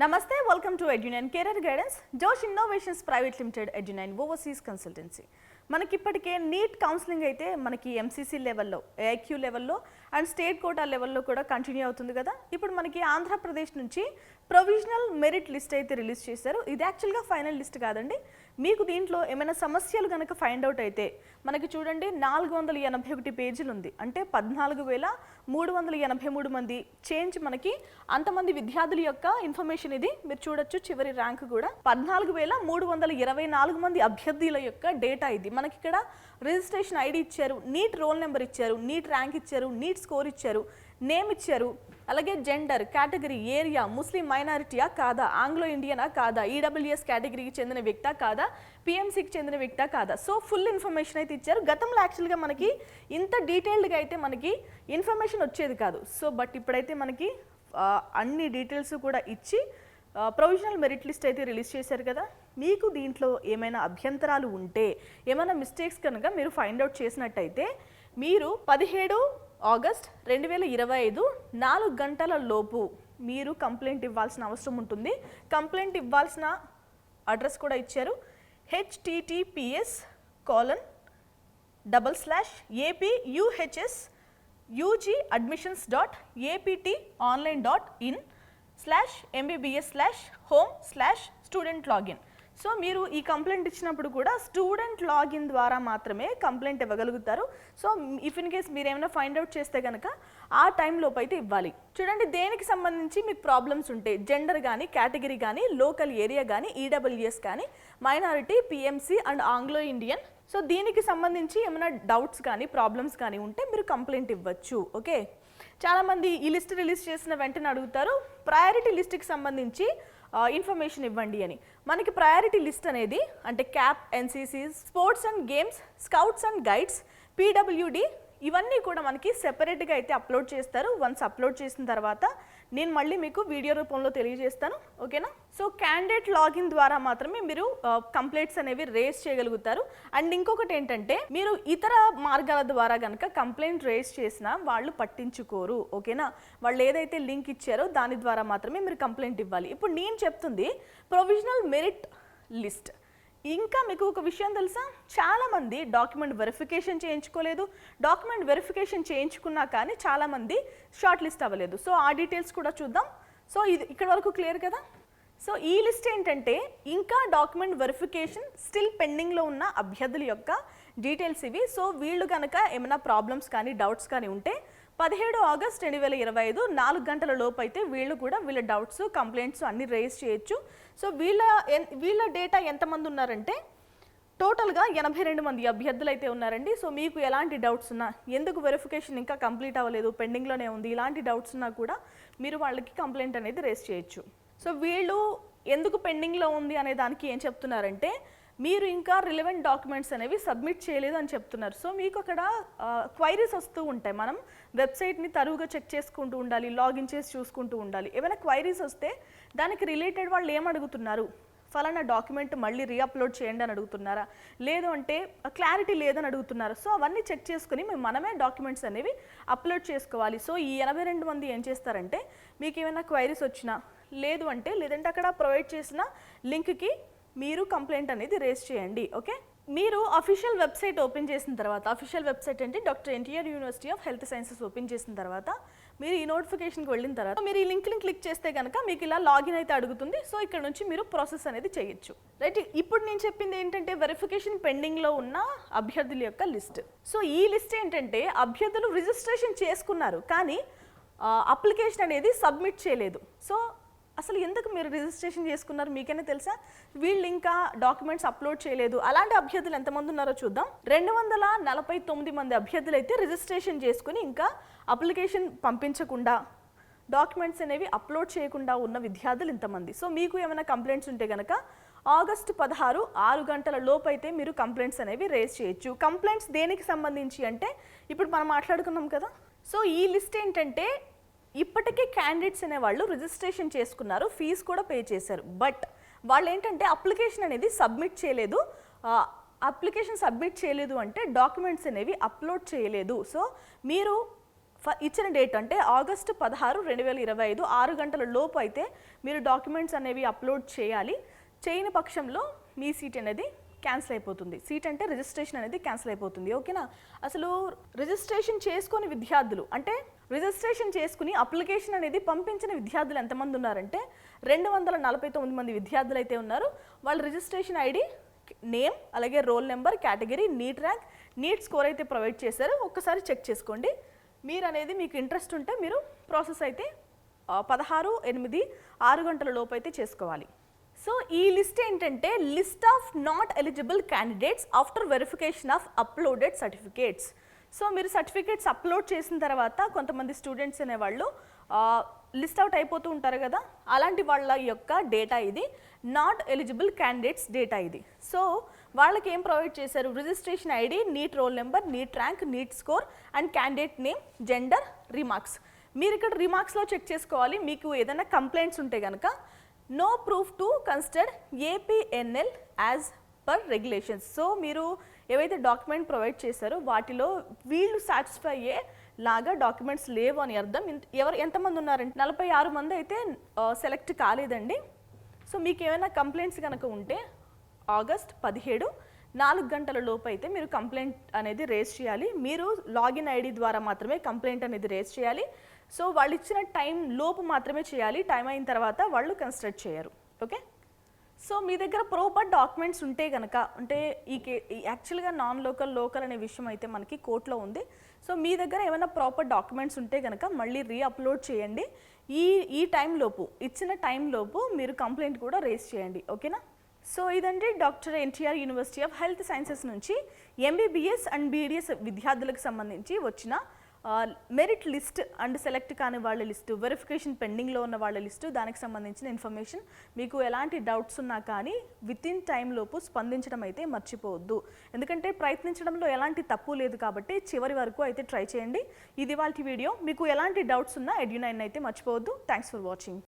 Namaste, welcome to Edu9 Career Guidance, Josh Innovations Private Limited, Edu9 Overseas Consultancy. మనకి ఇప్పటికే NEET counselling అయితే మనకి MCC లెవెల్లో, AIQ లెవెల్లో అండ్ స్టేట్ కోటా లెవెల్లో కూడా కంటిన్యూ అవుతుంది కదా. ఇప్పుడు మనకి ఆంధ్రప్రదేశ్ నుంచి ప్రొవిజనల్ మెరిట్ లిస్ట్ అయితే రిలీజ్ చేశారు. ఇది యాక్చువల్గా ఫైనల్ లిస్ట్ కాదండి. మీకు దీంట్లో ఏమైనా సమస్యలు కనుక ఫైండ్ అవుట్ అయితే మనకి చూడండి 481 పేజీలు ఉంది. అంటే 14,383 మంది చేంజ్ మనకి అంతమంది విద్యార్థుల యొక్క ఇన్ఫర్మేషన్ ఇది మీరు చూడొచ్చు. చివరి ర్యాంక్ కూడా 14,324 మంది అభ్యర్థుల యొక్క డేటా ఇది. మనకి ఇక్కడ రిజిస్ట్రేషన్ ఐడి ఇచ్చారు, నీట్ రోల్ నెంబర్ ఇచ్చారు, నీట్ ర్యాంక్ ఇచ్చారు, నీట్ స్కోర్ ఇచ్చారు, నేమ్ ఇచ్చారు, అలాగే జెండర్, కేటగిరీ, ఏరియా, ముస్లిం మైనారిటీయా కాదా, ఆంగ్లో ఇండియనా కాదా, ఈడబ్ల్యూఎస్ కేటగిరీకి చెందిన వ్యక్తా కాదా, పిఎంసీకి చెందిన వ్యక్తా కాదా. సో ఫుల్ ఇన్ఫర్మేషన్ అయితే ఇచ్చారు. గతంలో యాక్చువల్గా మనకి ఇంత డీటెయిల్డ్గా అయితే మనకి ఇన్ఫర్మేషన్ వచ్చేది కాదు. సో బట్ ఇప్పుడైతే మనకి అన్ని డీటెయిల్స్ కూడా ఇచ్చి ప్రొవిజనల్ మెరిట్ లిస్ట్ అయితే రిలీజ్ చేశారు కదా. మీకు దీంట్లో ఏమైనా అభ్యంతరాలు ఉంటే, ఏమైనా మిస్టేక్స్ కనుక మీరు ఫైండ్ అవుట్ చేసినట్టయితే మీరు 17 ఆగస్ట్ 2025 4 గంటల లోపు మీరు కంప్లైంట్ ఇవ్వాల్సిన అవసరం ఉంటుంది. కంప్లైంట్ ఇవ్వాల్సిన అడ్రస్ కూడా ఇచ్చారు. https://apUHS/UGadmissions.apt.online.in/mbbs/home/student-login. సో మీరు ఈ కంప్లైంట్ ఇచ్చినప్పుడు కూడా స్టూడెంట్ లాగిన్ ద్వారా మాత్రమే కంప్లైంట్ ఇవ్వగలుగుతారు. సో ఇఫ్ ఇన్ కేస్ మీరు ఏమైనా ఫైండ్ అవుట్ చేస్తే కనుక ఆ టైంలోపు అయితే ఇవ్వాలి. చూడండి, దేనికి సంబంధించి మీకు ప్రాబ్లమ్స్ ఉంటే, జెండర్ కానీ, కేటగిరీ కానీ, లోకల్ ఏరియా కానీ, ఈడబ్ల్యూఎస్ కానీ, minority, PMC and Anglo Indian, so దీనికి సంబంధించి ఏమైనా డౌట్స్ కానీ ప్రాబ్లమ్స్ కానీ ఉంటే మీరు కంప్లైంట్ ఇవ్వచ్చు. ఓకే, చాలామంది ఈ లిస్ట్ రిలీజ్ చేసిన వెంటనే అడుగుతారు ప్రయారిటీ లిస్ట్కి సంబంధించి ఇన్ఫర్మేషన్ ఇవ్వండి అని. మనకి ప్రయారిటీ లిస్ట్ అనేది అంటే cap, NCC, sports and games, scouts and guides, PWD ఇవన్నీ కూడా మనకి సెపరేట్గా అయితే అప్లోడ్ చేస్తారు. వన్స్ అప్లోడ్ చేసిన తర్వాత నేను మళ్ళీ మీకు వీడియో రూపంలో తెలియజేస్తాను. ఓకేనా. సో క్యాండిడేట్ లాగిన్ ద్వారా మాత్రమే మీరు కంప్లైంట్స్ అనేవి రేస్ చేయగలుగుతారు. అండ్ ఇంకొకటి ఏంటంటే, మీరు ఇతర మార్గాల ద్వారా కనుక కంప్లైంట్ రేస్ చేసినా వాళ్ళు పట్టించుకోరు. ఓకేనా. వాళ్ళు ఏదైతే లింక్ ఇచ్చారో దాని ద్వారా మాత్రమే మీరు కంప్లైంట్ ఇవ్వాలి. ఇప్పుడు నేను చెప్తుంది ప్రొవిజనల్ మెరిట్ లిస్ట్. ఇంకా మీకు ఒక విషయం తెలుసా, చాలామంది డాక్యుమెంట్ వెరిఫికేషన్ చేయించుకోలేదు. డాక్యుమెంట్ వెరిఫికేషన్ చేయించుకున్నా కానీ చాలామంది షార్ట్ లిస్ట్ అవ్వలేదు. సో ఆ డీటెయిల్స్ కూడా చూద్దాం. సో ఇది ఇక్కడ వరకు క్లియర్ కదా. సో ఈ లిస్ట్ ఏంటంటే ఇంకా డాక్యుమెంట్ వెరిఫికేషన్ స్టిల్ పెండింగ్లో ఉన్న అభ్యర్థుల యొక్క డీటెయిల్స్ ఇవి. సో వీళ్ళు కనుక ఏమైనా ప్రాబ్లమ్స్ కానీ డౌట్స్ కానీ ఉంటే 17 ఆగస్ట్ 2025 4 గంటల లోపు అయితే వీళ్ళు కూడా వీళ్ళ డౌట్స్, కంప్లైంట్స్ అన్నీ రేస్ చేయొచ్చు. సో వీళ్ళ డేటా ఎంతమంది ఉన్నారంటే టోటల్గా 82 మంది అభ్యర్థులు అయితే ఉన్నారండి. సో మీకు ఎలాంటి డౌట్స్ ఉన్నా, ఎందుకు వెరిఫికేషన్ ఇంకా కంప్లీట్ అవ్వలేదు, పెండింగ్లోనే ఉంది, ఇలాంటి డౌట్స్ ఉన్నా కూడా మీరు వాళ్ళకి కంప్లైంట్ అనేది రేస్ చేయొచ్చు. సో వీళ్ళు ఎందుకు పెండింగ్లో ఉంది అనే దానికి ఏం చెప్తున్నారంటే, మీరు ఇంకా రిలవెంట్ డాక్యుమెంట్స్ అనేవి సబ్మిట్ చేయలేదు అని చెప్తున్నారు. సో మీకు అక్కడ క్వైరీస్ వస్తూ ఉంటాయి. మనం వెబ్సైట్ని తరువుగా చెక్ చేసుకుంటూ ఉండాలి, లాగిన్ చేసి చూసుకుంటూ ఉండాలి. ఏమైనా క్వైరీస్ వస్తే దానికి రిలేటెడ్ వాళ్ళు ఏమడుగుతున్నారు, ఫలానా డాక్యుమెంట్ మళ్ళీ రీఅప్లోడ్ చేయండి అని అడుగుతున్నారా, లేదు అంటే క్లారిటీ లేదని అడుగుతున్నారు. సో అవన్నీ చెక్ చేసుకుని మనమే డాక్యుమెంట్స్ అనేవి అప్లోడ్ చేసుకోవాలి. సో ఈ 82 మంది ఏం చేస్తారంటే, మీకు ఏమైనా క్వైరీస్ వచ్చినా లేదంటే అక్కడ ప్రొవైడ్ చేసిన లింక్కి మీరు కంప్లైంట్ అనేది రేస్ చేయండి. ఓకే, మీరు అఫీషియల్ వెబ్సైట్ ఓపెన్ చేసిన తర్వాత, అఫీషియల్ వెబ్సైట్ అంటే doctor NTR university of health sciences open చేసిన తర్వాత మీరు ఈ నోటిఫికేషన్కి వెళ్ళిన తర్వాత మీరు ఈ లింక్ని క్లిక్ చేస్తే కనుక మీకు ఇలా లాగిన్ అయితే అడుగుతుంది. సో ఇక్కడ నుంచి మీరు ప్రాసెస్ అనేది చేయొచ్చు. రైట్, ఇప్పుడు నేను చెప్పింది ఏంటంటే వెరిఫికేషన్ పెండింగ్లో ఉన్న అభ్యర్థుల యొక్క లిస్ట్. సో ఈ లిస్ట్ ఏంటంటే అభ్యర్థులు రిజిస్ట్రేషన్ చేసుకున్నారు కానీ అప్లికేషన్ అనేది సబ్మిట్ చేయలేదు. సో అసలు ఎందుకు మీరు రిజిస్ట్రేషన్ చేసుకున్నారు మీకైనా తెలుసా? వీళ్ళు ఇంకా డాక్యుమెంట్స్ అప్లోడ్ చేయలేదు. అలాంటి అభ్యర్థులు ఎంతమంది ఉన్నారో చూద్దాం. 249 మంది అభ్యర్థులు అయితే రిజిస్ట్రేషన్ చేసుకుని ఇంకా అప్లికేషన్ పంపించకుండా, డాక్యుమెంట్స్ అనేవి అప్లోడ్ చేయకుండా ఉన్న విద్యార్థులు ఇంతమంది. సో మీకు ఏమైనా కంప్లైంట్స్ ఉంటే కనుక ఆగస్టు 16 6 గంటల లోపు అయితే మీరు కంప్లైంట్స్ అనేవి రేస్ చేయొచ్చు. కంప్లైంట్స్ దేనికి సంబంధించి అంటే ఇప్పుడు మనం మాట్లాడుకున్నాం కదా. సో ఈ లిస్ట్ ఏంటంటే ఇప్పటికే క్యాండిడేట్స్ అనేవాళ్ళు రిజిస్ట్రేషన్ చేసుకున్నారు, ఫీజు కూడా పే చేశారు. బట్ వాళ్ళు ఏంటంటే అప్లికేషన్ అనేది సబ్మిట్ చేయలేదు. అప్లికేషన్ సబ్మిట్ చేయలేదు అంటే డాక్యుమెంట్స్ అనేవి అప్లోడ్ చేయలేదు. సో మీరు ఇచ్చిన డేట్ అంటే ఆగస్టు 16, 2025 6 గంటల లోపు అయితే మీరు డాక్యుమెంట్స్ అనేవి అప్లోడ్ చేయాలి. చేయని పక్షంలో మీ సీట్ అనేది క్యాన్సిల్ అయిపోతుంది. సీట్ అంటే రిజిస్ట్రేషన్ అనేది క్యాన్సిల్ అయిపోతుంది. ఓకేనా? అసలు రిజిస్ట్రేషన్ చేసుకుని విద్యార్థులు అంటే రిజిస్ట్రేషన్ చేసుకుని అప్లికేషన్ అనేది పంపించిన విద్యార్థులు ఎంతమంది ఉన్నారంటే 249 మంది విద్యార్థులు అయితే ఉన్నారు. వాళ్ళ రిజిస్ట్రేషన్ ఐడి, నేమ్, అలాగే roll number, category, neat rank, NEET score అయితే ప్రొవైడ్ చేశారు. ఒక్కసారి చెక్ చేసుకోండి. మీరు అనేది మీకు ఇంట్రెస్ట్ ఉంటే మీరు ప్రాసెస్ అయితే 16/8 6 గంటల లోపు అయితే చేసుకోవాలి. సో ఈ లిస్ట్ ఏంటంటే list of not eligible candidates after verification of uploaded certificates. So మీరు సర్టిఫికేట్స్ అప్లోడ్ చేసిన తర్వాత కొంతమంది స్టూడెంట్స్ అనేవాళ్ళు లిస్ట్ అవుట్ అయిపోతూ ఉంటారు కదా, అలాంటి వాళ్ళ యొక్క డేటా ఇది, నాట్ ఎలిజిబుల్ క్యాండిడేట్స్ డేటా ఇది. సో వాళ్ళకి ఏం ప్రొవైడ్ చేశారు? Registration ID, NEET roll number, NEET rank, NEET score and candidate name, gender, remarks. మీరు ఇక్కడ రిమార్క్స్లో చెక్ చేసుకోవాలి. మీకు ఏదైనా కంప్లైంట్స్ ఉంటే కనుక no proof to considered APNL as per regulations. So మీరు ఏవైతే డాక్యుమెంట్ ప్రొవైడ్ చేశారో వాటిలో వీళ్ళు సాటిస్ఫై అయ్యే లాగా డాక్యుమెంట్స్ లేవు అని అర్థం. ఎంతమంది ఉన్నారంటే 46 మంది అయితే సెలెక్ట్ కాలేదండి. సో మీకు ఏమైనా కంప్లైంట్స్ కనుక ఉంటే ఆగస్ట్ 17 4 గంటల లోపు అయితే మీరు కంప్లైంట్ అనేది రేస్ చేయాలి. మీరు లాగిన్ ఐడి ద్వారా మాత్రమే కంప్లైంట్ అనేది రేస్ చేయాలి. సో వాళ్ళు ఇచ్చిన టైం లోపు మాత్రమే చేయాలి. టైం అయిన తర్వాత వాళ్ళు కన్సిడర్ చేయరు. ఓకే? సో మీ దగ్గర ప్రాపర్ డాక్యుమెంట్స్ ఉంటే కనుక, అంటే యాక్చువల్గా నాన్ లోకల్, లోకల్ అనే విషయం అయితే మనకి కోర్టులో ఉంది. సో మీ దగ్గర ఏమైనా ప్రాపర్ డాక్యుమెంట్స్ ఉంటే కనుక మళ్ళీ రీఅప్లోడ్ చేయండి. ఈ టైంలోపు, ఇచ్చిన టైంలోపు మీరు కంప్లైంట్ కూడా రేస్ చేయండి. ఓకేనా? సో ఇదండి doctor NTR university of health sciences నుంచి ఎంబీబీఎస్ అండ్ బీడీఎస్ విద్యార్థులకు సంబంధించి వచ్చిన మెరిట్ లిస్ట్ అండ్ సెలెక్ట్ కాని వాళ్ళ లిస్టు, వెరిఫికేషన్ పెండింగ్లో ఉన్న వాళ్ళ లిస్టు, దానికి సంబంధించిన ఇన్ఫర్మేషన్. మీకు ఎలాంటి డౌట్స్ ఉన్నా కానీ విత్ ఇన్ టైంలోపు స్పందించడం అయితే మర్చిపోవద్దు. ఎందుకంటే ప్రయత్నించడంలో ఎలాంటి తప్పు లేదు కాబట్టి చివరి వరకు అయితే ట్రై చేయండి. ఇది వాళ్ళ వీడియో. మీకు ఎలాంటి డౌట్స్ ఉన్నా ఎడ్యు9 అయితే మర్చిపోవద్దు. Thanks for watching.